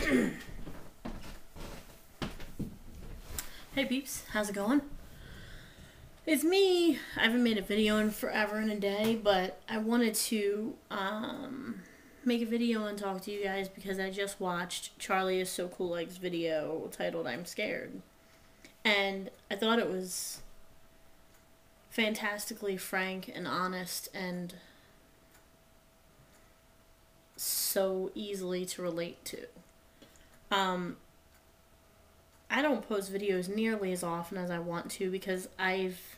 Hey peeps, how's it going? It's me. I haven't made a video in forever and a day, but I wanted to make a video and talk to you guys because I just watched Charlie is So Cool Like's video titled I'm Scared. And I thought it was fantastically frank and honest and so easily to relate to. Um, I don't post videos nearly as often as I want to because I've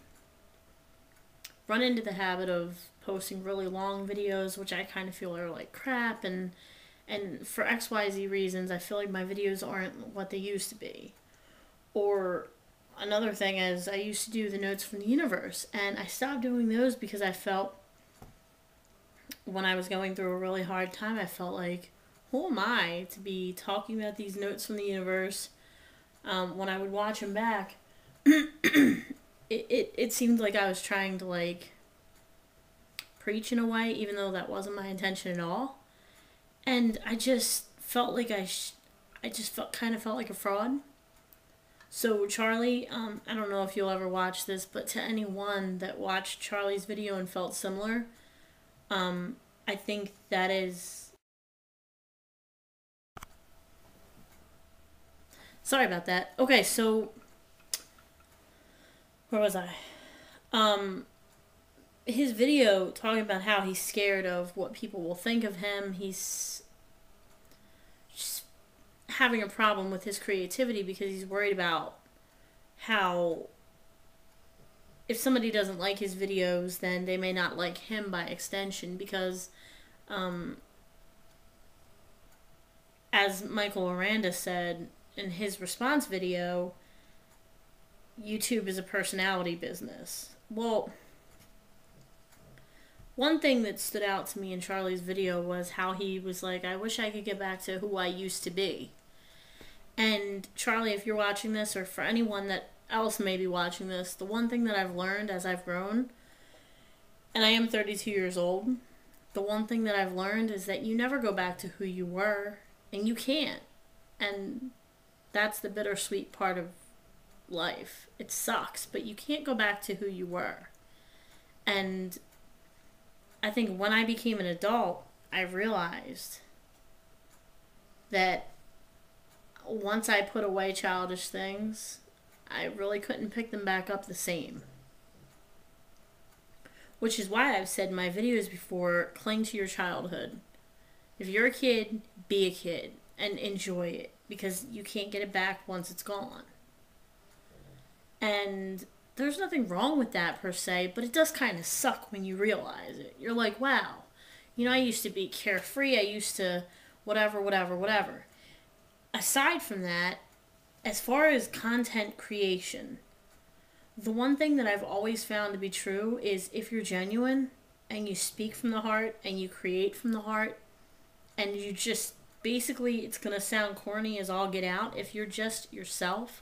run into the habit of posting really long videos, which I kind of feel are like crap, and for XYZ reasons, I feel like my videos aren't what they used to be. Or another thing is I used to do the notes from the universe, and I stopped doing those because I felt when I was going through a really hard time, I felt like, who am I to be talking about these notes from the universe? When I would watch them back, it seemed like I was trying to like preach in a way, even though that wasn't my intention at all. And I just felt like I just felt like a fraud. So Charlie, I don't know if you'll ever watch this, but to anyone that watched Charlie's video and felt similar, I think that is. Sorry about that. Okay, so where was I? His video talking about how he's scared of what people will think of him. He's just having a problem with his creativity because he's worried about how if somebody doesn't like his videos, then they may not like him by extension because, as Michael Aranda said in his response video, YouTube is a personality business. Well, one thing that stood out to me in Charlie's video was how he was like, I wish I could get back to who I used to be. And Charlie, if you're watching this, or for anyone that else may be watching this, the one thing that I've learned as I've grown, and I am 32 years old, the one thing that I've learned is that you never go back to who you were, and you can't. And that's the bittersweet part of life. It sucks, but you can't go back to who you were. And I think when I became an adult, I realized that once I put away childish things, I really couldn't pick them back up the same. Which is why I've said in my videos before, cling to your childhood. If you're a kid, be a kid and enjoy it because you can't get it back once it's gone. And there's nothing wrong with that per se, but it does kind of suck when you realize it. You're like, wow, I used to be carefree. I used to whatever. Aside from that, as far as content creation, the one thing that I've always found to be true is if you're genuine and you speak from the heart and you create from the heart and you just basically, it's going to sound corny as all get out, if you're just yourself,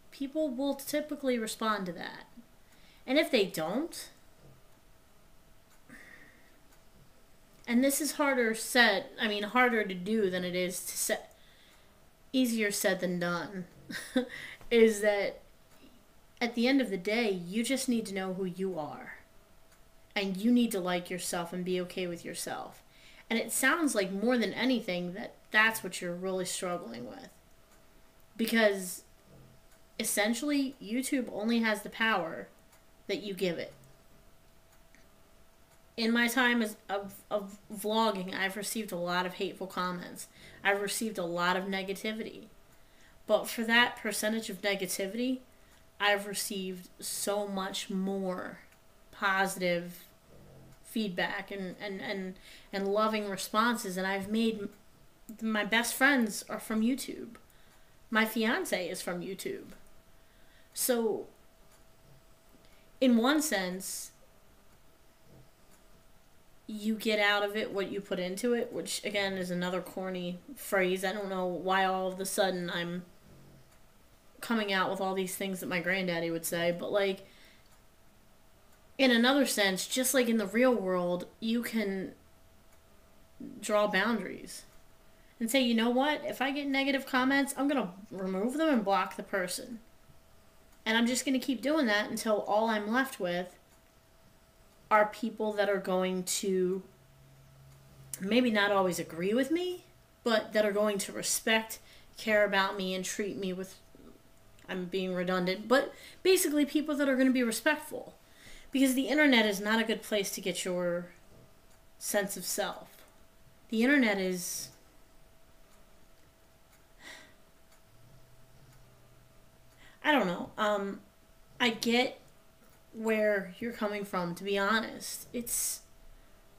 people will typically respond to that. And if they don't, and this is harder to do than it is to say, easier said than done, is that at the end of the day, you just need to know who you are. And you need to like yourself and be okay with yourself. And it sounds like more than anything that that's what you're really struggling with. Because essentially, YouTube only has the power that you give it. In my time of vlogging, I've received a lot of hateful comments. I've received a lot of negativity. But for that percentage of negativity, I've received so much more positive feedback and loving responses. And I've made, my best friends are from YouTube. My fiance is from YouTube. So, in one sense, you get out of it what you put into it, which again is another corny phrase. I don't know why all of a sudden I'm coming out with all these things that my granddaddy would say, but like, in another sense, just like in the real world, you can draw boundaries. and say, you know what? If I get negative comments, I'm going to remove them and block the person. And I'm just going to keep doing that until all I'm left with are people that are going to maybe not always agree with me, but that are going to respect, care about me, and treat me with, I'm being redundant, but basically people that are going to be respectful. Because the internet is not a good place to get your sense of self. The internet is... I don't know. I get where you're coming from, to be honest. It's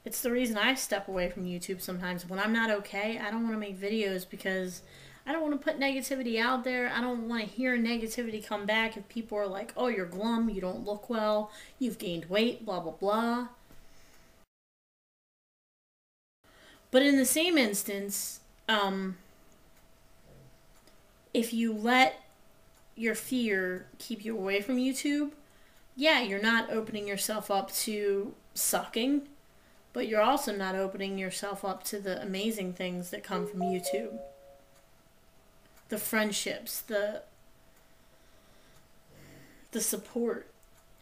the reason I step away from YouTube sometimes. When I'm not okay, I don't want to make videos because I don't want to put negativity out there. I don't want to hear negativity come back if people are like, oh, you're glum, you don't look well, you've gained weight, blah, blah, blah. But in the same instance, if you let your fear keep you away from YouTube, yeah, you're not opening yourself up to sucking, but you're also not opening yourself up to the amazing things that come from YouTube. The friendships, the support,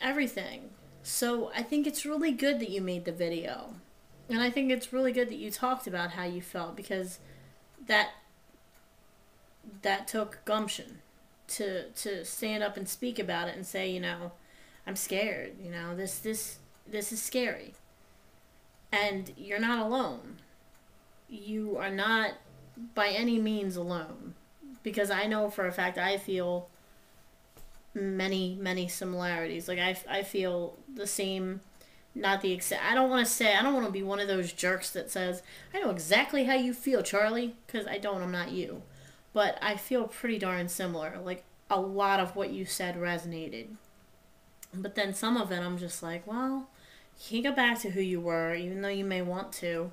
everything. So I think it's really good that you made the video. And I think it's really good that you talked about how you felt, because that took gumption to stand up and speak about it and say, you know, I'm scared, you know, this is scary. And you're not alone. You are not by any means alone. Because I know for a fact I feel many, many similarities. Like, I feel the same, not the exact... I don't want to be one of those jerks that says, I know exactly how you feel, Charlie. Because I don't, I'm not you. But I feel pretty darn similar. Like, a lot of what you said resonated. But then some of it I'm just like, well, you can't go back to who you were, even though you may want to.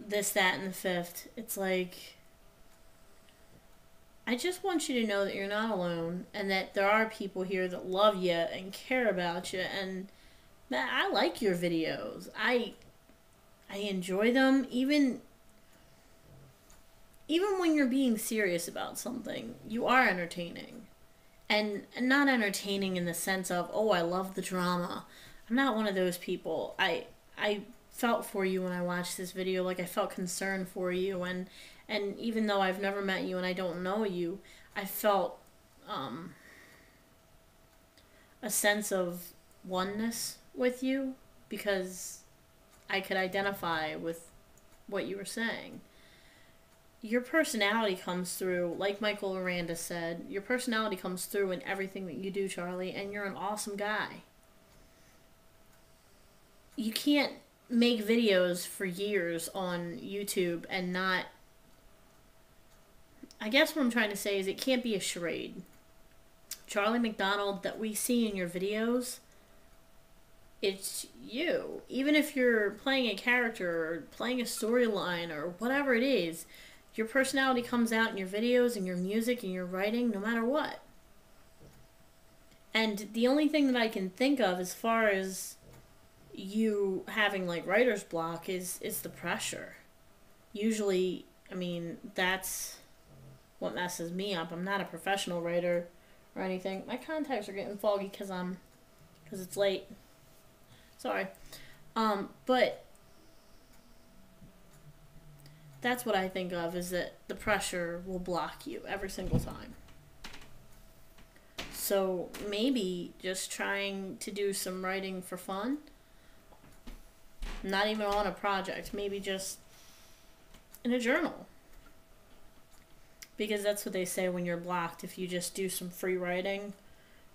This, that, and the fifth. It's like... I just want you to know that you're not alone, and that there are people here that love you and care about you, and that I like your videos. I enjoy them, even when you're being serious about something. You are entertaining, and not entertaining in the sense of, oh, I love the drama. I'm not one of those people. I felt for you when I watched this video, like I felt concern for you, and even though I've never met you and I don't know you, I felt a sense of oneness with you, because I could identify with what you were saying. Your personality comes through, like Michael Aranda said, your personality comes through in everything that you do, Charlie, and you're an awesome guy. You can't make videos for years on YouTube and not... I guess what I'm trying to say is it can't be a charade. Charlie McDonald that we see in your videos, it's you. Even if you're playing a character or playing a storyline or whatever it is, your personality comes out in your videos and your music and your writing, no matter what. And the only thing that I can think of as far as you having like writer's block is the pressure. Usually, I mean, that's what messes me up. I'm not a professional writer or anything. My contacts are getting foggy because it's late. Sorry. But that's what I think of, is that the pressure will block you every single time. So maybe just trying to do some writing for fun. Not even on a project. Maybe just in a journal. Because that's what they say when you're blocked. If you just do some free writing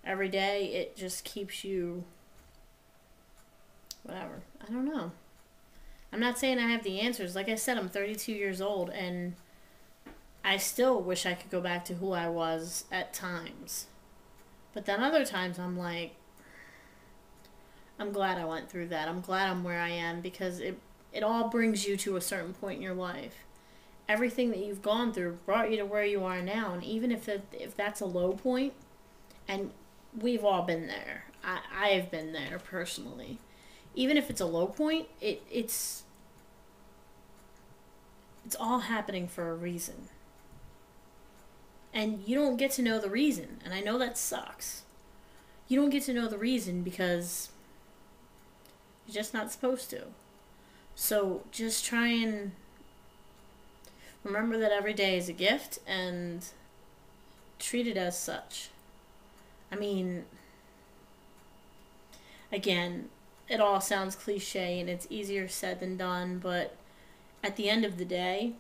every day, it just keeps you... whatever. I don't know. I'm not saying I have the answers. Like I said, I'm 32 years old, and I still wish I could go back to who I was at times. But then other times I'm like, I'm glad I went through that. I'm glad I'm where I am, because it all brings you to a certain point in your life. Everything that you've gone through brought you to where you are now, and even if that's a low point, and we've all been there. I've been there personally. Even if it's a low point, It's all happening for a reason. And you don't get to know the reason. And I know that sucks. You don't get to know the reason because you're just not supposed to. So just try and remember that every day is a gift and treat it as such. I mean, again, it all sounds cliche and it's easier said than done, but at the end of the day,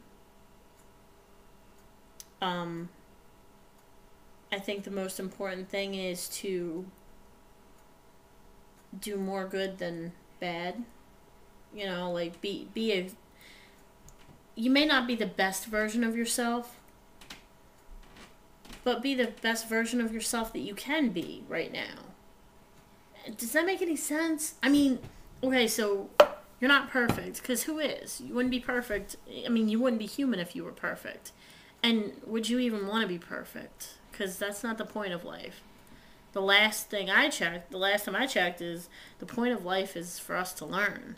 I think the most important thing is to do more good than bad. You know, like you may not be the best version of yourself, but be the best version of yourself that you can be right now. Does that make any sense? I mean, okay, so you're not perfect, because who is? You wouldn't be perfect. I mean, you wouldn't be human if you were perfect. And would you even want to be perfect? Because that's not the point of life. The last time I checked is the point of life is for us to learn,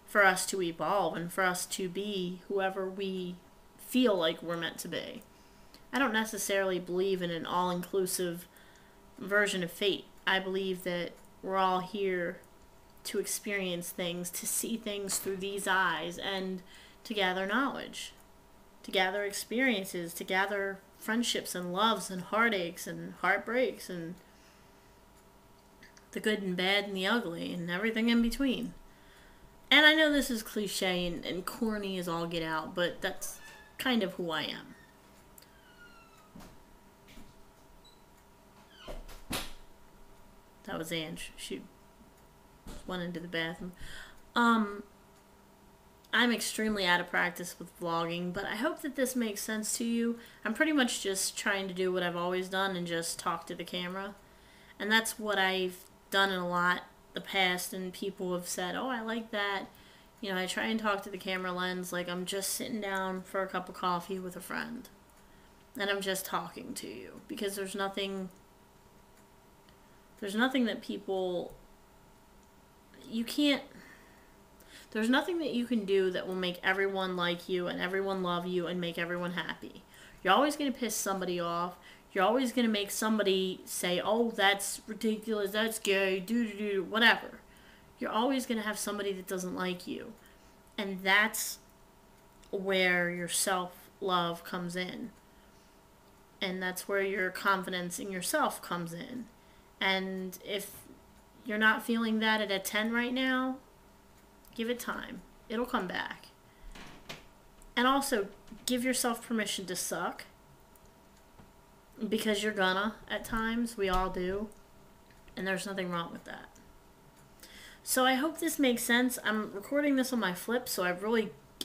for us to evolve, and for us to be whoever we feel like we're meant to be. I don't necessarily believe in an all-inclusive version of fate. I believe that we're all here to experience things, to see things through these eyes, and to gather knowledge, to gather experiences, to gather friendships and loves and heartaches and heartbreaks and the good and bad and the ugly and everything in between. And I know this is cliche and corny as all get out, but that's kind of who I am. That was Ange. She went into the bathroom. I'm extremely out of practice with vlogging, but I hope that this makes sense to you. I'm pretty much just trying to do what I've always done and just talk to the camera. And that's what I've done in a lot the past, and people have said, oh, I like that. You know, I try and talk to the camera lens like I'm just sitting down for a cup of coffee with a friend. And I'm just talking to you. Because there's nothing that people... There's nothing that you can do that will make everyone like you and everyone love you and make everyone happy. You're always going to piss somebody off. You're always going to make somebody say, oh, that's ridiculous, that's gay, do, whatever. You're always going to have somebody that doesn't like you. And that's where your self-love comes in. And that's where your confidence in yourself comes in. And if you're not feeling that at a 10 right now, give it time. It'll come back. And also, give yourself permission to suck. Because you're gonna, at times. We all do. And there's nothing wrong with that. So I hope this makes sense. I'm recording this on my flip, so I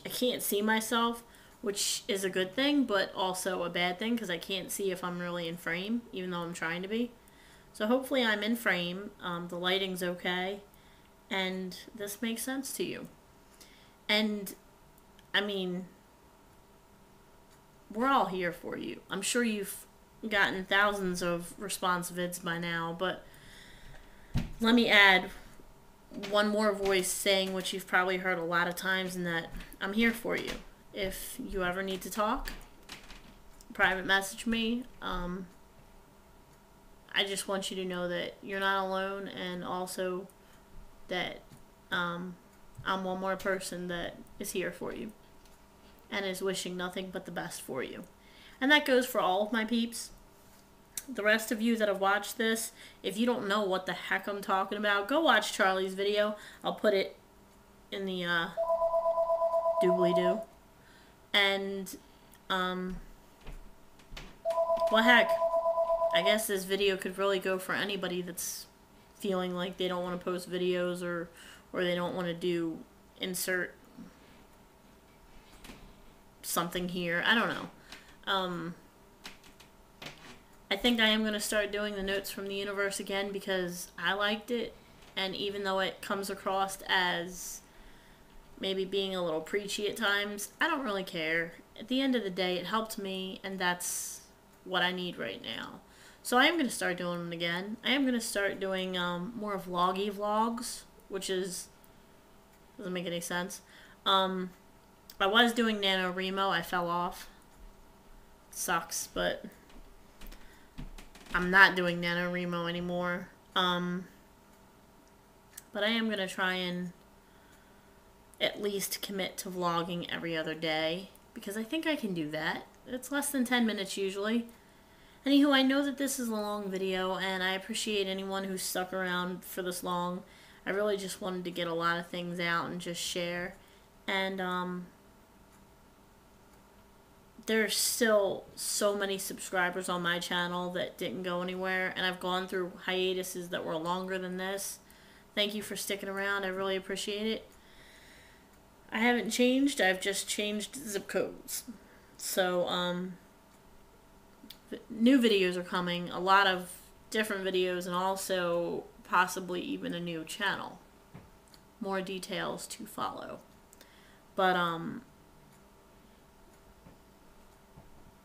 can't see myself, which is a good thing, but also a bad thing, because I can't see if I'm really in frame, even though I'm trying to be. So hopefully I'm in frame. The lighting's okay. And this makes sense to you. And, I mean, we're all here for you. I'm sure you've gotten thousands of response vids by now, but let me add one more voice saying what you've probably heard a lot of times, and that I'm here for you. If you ever need to talk, private message me. I just want you to know that you're not alone, and also that I'm one more person that is here for you and is wishing nothing but the best for you. And that goes for all of my peeps. The rest of you that have watched this, if you don't know what the heck I'm talking about, go watch Charlie's video. I'll put it in the doobly-doo. And, well, heck, I guess this video could really go for anybody that's feeling like they don't want to post videos, or they don't want to do insert something here. I don't know. I think I am going to start doing the notes from the universe again because I liked it, and even though it comes across as maybe being a little preachy at times, I don't really care. At the end of the day, it helped me, and that's what I need right now. So I am going to start doing them again. I am going to start doing more vloggy vlogs, which is... doesn't make any sense. I was doing NaNoWriMo. I fell off. Sucks, but I'm not doing NaNoWriMo anymore. But I am going to try and at least commit to vlogging every other day, because I think I can do that. It's less than 10 minutes usually. Anywho, I know that this is a long video, and I appreciate anyone who's stuck around for this long. I really just wanted to get a lot of things out and just share. And there's still so many subscribers on my channel that didn't go anywhere, and I've gone through hiatuses that were longer than this. Thank you for sticking around. I really appreciate it. I haven't changed. I've just changed zip codes. So, new videos are coming. A lot of different videos, and also possibly even a new channel. More details to follow. But,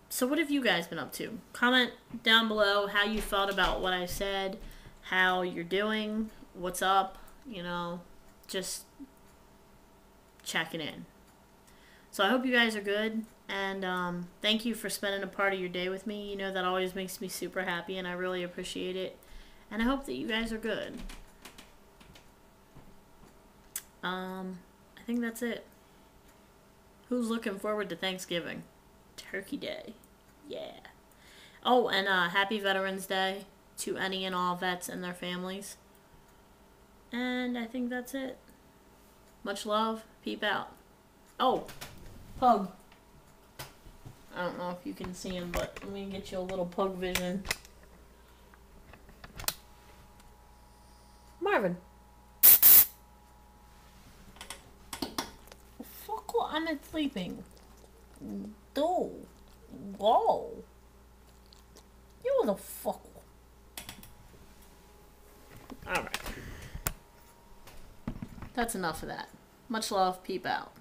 so what have you guys been up to? Comment down below how you felt about what I said, how you're doing, what's up, you know, just checking in. So I hope you guys are good, and thank you for spending a part of your day with me. You know, that always makes me super happy, and I really appreciate it. And I hope that you guys are good. I think that's it. Who's looking forward to Thanksgiving? Turkey Day. Yeah. Oh, and happy Veterans Day to any and all vets and their families. And I think that's it. Much love. Peep out. Oh, pug. I don't know if you can see him, but let me get you a little pug vision. Marvin. Fuck what, I'm not sleeping. Dude. Whoa. You the fuck. Alright. That's enough of that. Much love. Peep out.